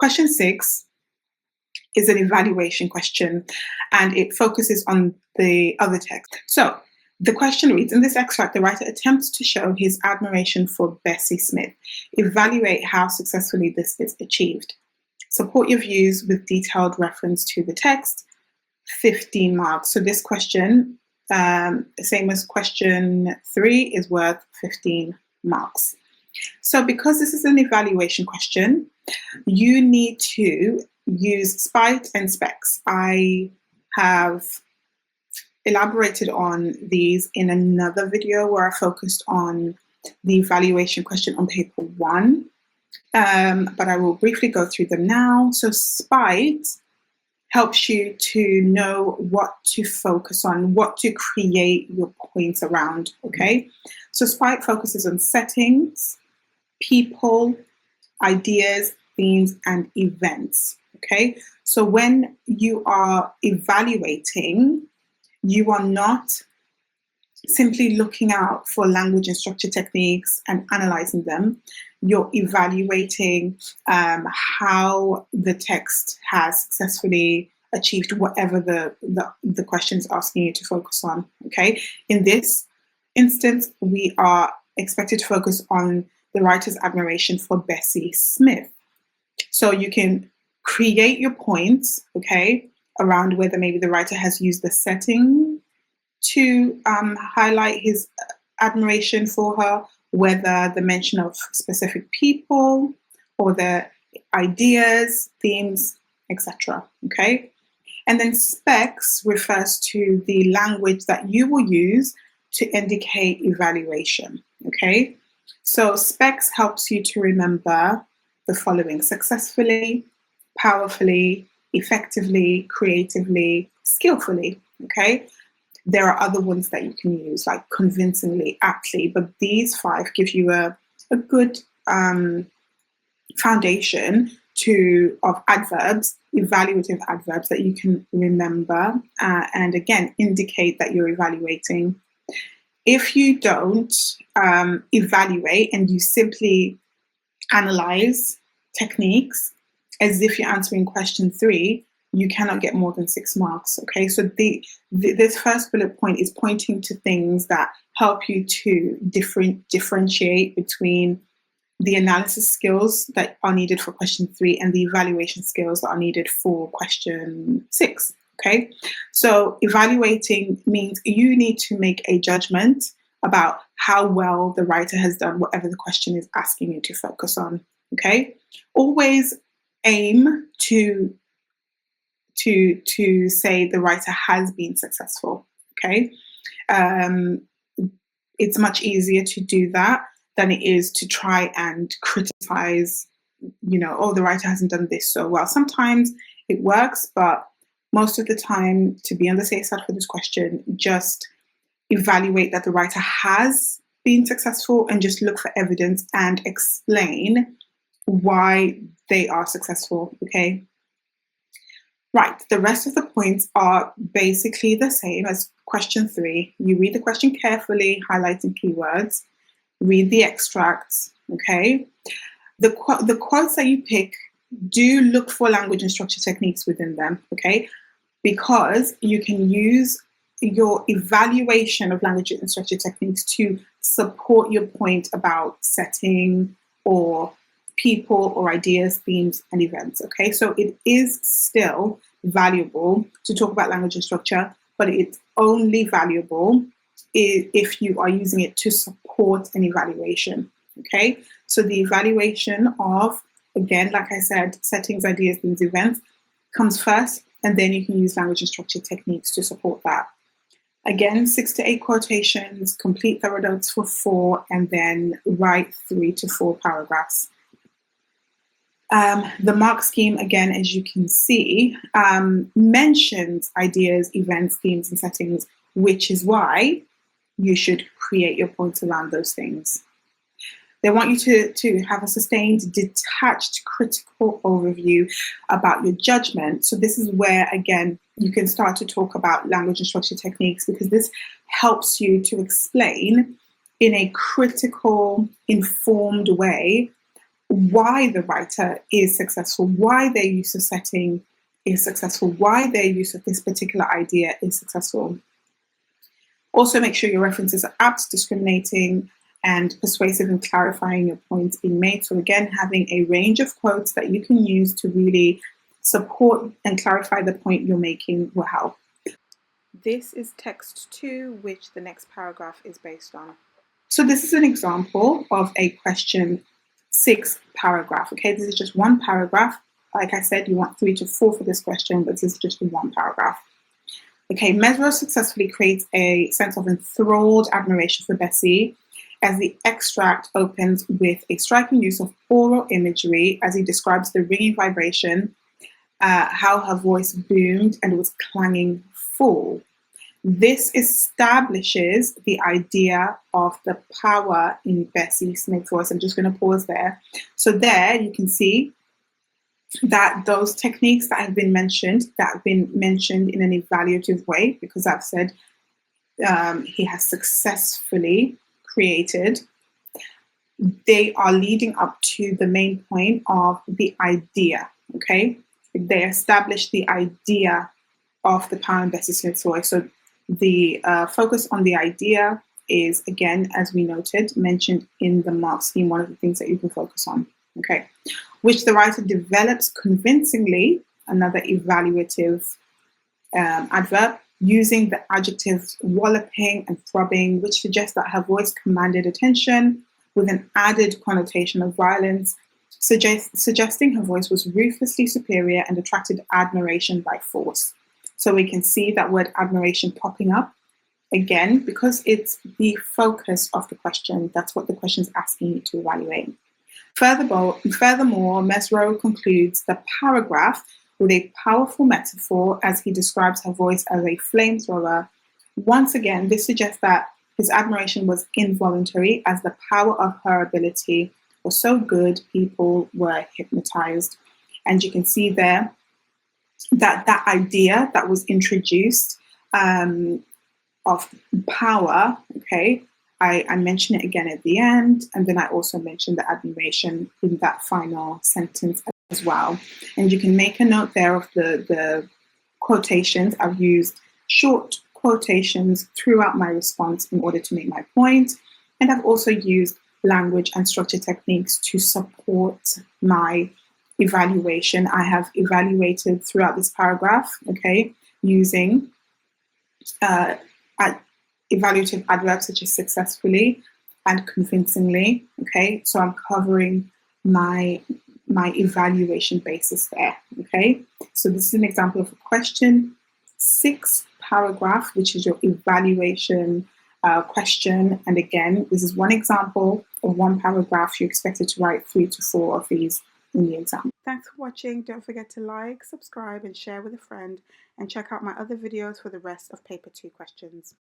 Question 6 is an evaluation question, and it focuses on the other text. So the question reads, in this extract, the writer attempts to show his admiration for Bessie Smith. Evaluate how successfully this is achieved. Support your views with detailed reference to the text. 15 marks. So this question, same as question 3, is worth 15 marks. So because this is an evaluation question, you need to use SPITE and SPECS. I have elaborated on these in another video where I focused on the evaluation question on paper 1, but I will briefly go through them now. So SPITE helps you to know what to focus on, what to create your points around, okay? So SPITE focuses on settings, people, ideas, themes, and events, okay? So when you are evaluating, you are not simply looking out for language and structure techniques and analyzing them. You're evaluating how the text has successfully achieved whatever the question is asking you to focus on, okay? In this instance, we are expected to focus on the writer's admiration for Bessie Smith. So you can create your points, okay, around whether maybe the writer has used the setting to highlight his admiration for her, whether the mention of specific people or the ideas, themes, etc. Okay? And then SPECS refers to the language that you will use to indicate evaluation. Okay? So SPECS helps you to remember the following: successfully, powerfully, effectively, creatively, skillfully. Okay? There are other ones that you can use, like convincingly, aptly, but these 5 give you a good foundation of adverbs, evaluative adverbs that you can remember and again indicate that you're evaluating. If you don't evaluate and you simply analyze techniques as if you're answering question 3, you cannot get more than 6 marks, okay? So this first bullet point is pointing to things that help you to differentiate between the analysis skills that are needed for question 3 and the evaluation skills that are needed for question 6, okay? So evaluating means you need to make a judgment about how well the writer has done whatever the question is asking you to focus on, okay? Always aim to say the writer has been successful, okay? It's much easier to do that than it is to try and criticize, oh, the writer hasn't done this so well. Sometimes it works, but most of the time, to be on the safe side for this question, just evaluate that the writer has been successful and just look for evidence and explain why they are successful, okay? Right, the rest of the points are basically the same as question 3. You read the question carefully, highlighting keywords, read the extracts, okay? The quotes that you pick, do look for language and structure techniques within them, okay? Because you can use your evaluation of language and structure techniques to support your point about setting or people or ideas, themes, and events, okay? So it is still valuable to talk about language and structure, but it's only valuable if you are using it to support an evaluation, okay? So the evaluation of, again, like I said, settings, ideas, themes, events comes first, and then you can use language and structure techniques to support that. Again, 6 to 8 quotations, complete thorough notes for 4, and then write 3 to 4 paragraphs. The mark scheme, again, as you can see, mentions ideas, events, themes, and settings, which is why you should create your points around those things. They want you to have a sustained, detached, critical overview about your judgment. So this is where, again, you can start to talk about language and structure techniques, because this helps you to explain in a critical, informed way why the writer is successful, why their use of setting is successful, why their use of this particular idea is successful. Also, make sure your references are apt, discriminating, and persuasive in clarifying your points being made. So again, having a range of quotes that you can use to really support and clarify the point you're making will help. This is text 2, which the next paragraph is based on. So this is an example of a question 6 paragraph. Okay, this is just one paragraph. Like I said, you want 3 to 4 for this question, but this is just one paragraph. Okay, Mesro successfully creates a sense of enthralled admiration for Bessie as the extract opens with a striking use of oral imagery as he describes the ringing vibration, how her voice boomed and was clanging full. This establishes the idea of the power in Bessie Smith's voice. I'm just going to pause there. So there you can see that those techniques that have been mentioned in an evaluative way, because I've said he has successfully created, they are leading up to the main point of the idea, okay? They establish the idea of the power in Bessie Smith's voice. So the focus on the idea is, again, as we noted, mentioned in the mark scheme, one of the things that you can focus on, okay? Which the writer develops convincingly, another evaluative adverb, using the adjectives walloping and throbbing, which suggests that her voice commanded attention with an added connotation of violence, suggesting her voice was ruthlessly superior and attracted admiration by force. So we can see that word admiration popping up again because it's the focus of the question. That's what the question is asking you to evaluate. Furthermore, Mesro concludes the paragraph with a powerful metaphor as he describes her voice as a flamethrower. Once again, this suggests that his admiration was involuntary, as the power of her ability was so good, people were hypnotized. And you can see there that that idea that was introduced of power, okay, I mention it again at the end, and then I also mention the admiration in that final sentence as well. And you can make a note there of the quotations. I've used short quotations throughout my response in order to make my point. And I've also used language and structure techniques to support my evaluation. I have evaluated throughout this paragraph, okay, using evaluative adverbs such as successfully and convincingly, okay? So I'm covering my evaluation basis there, okay? So this is an example of a question 6 paragraph, which is your evaluation question. And again, this is one example of one paragraph. You're expected to write 3 to 4 of these in the exam. Thanks for watching. Don't forget to like, subscribe, and share with a friend, and check out my other videos for the rest of paper 2 questions.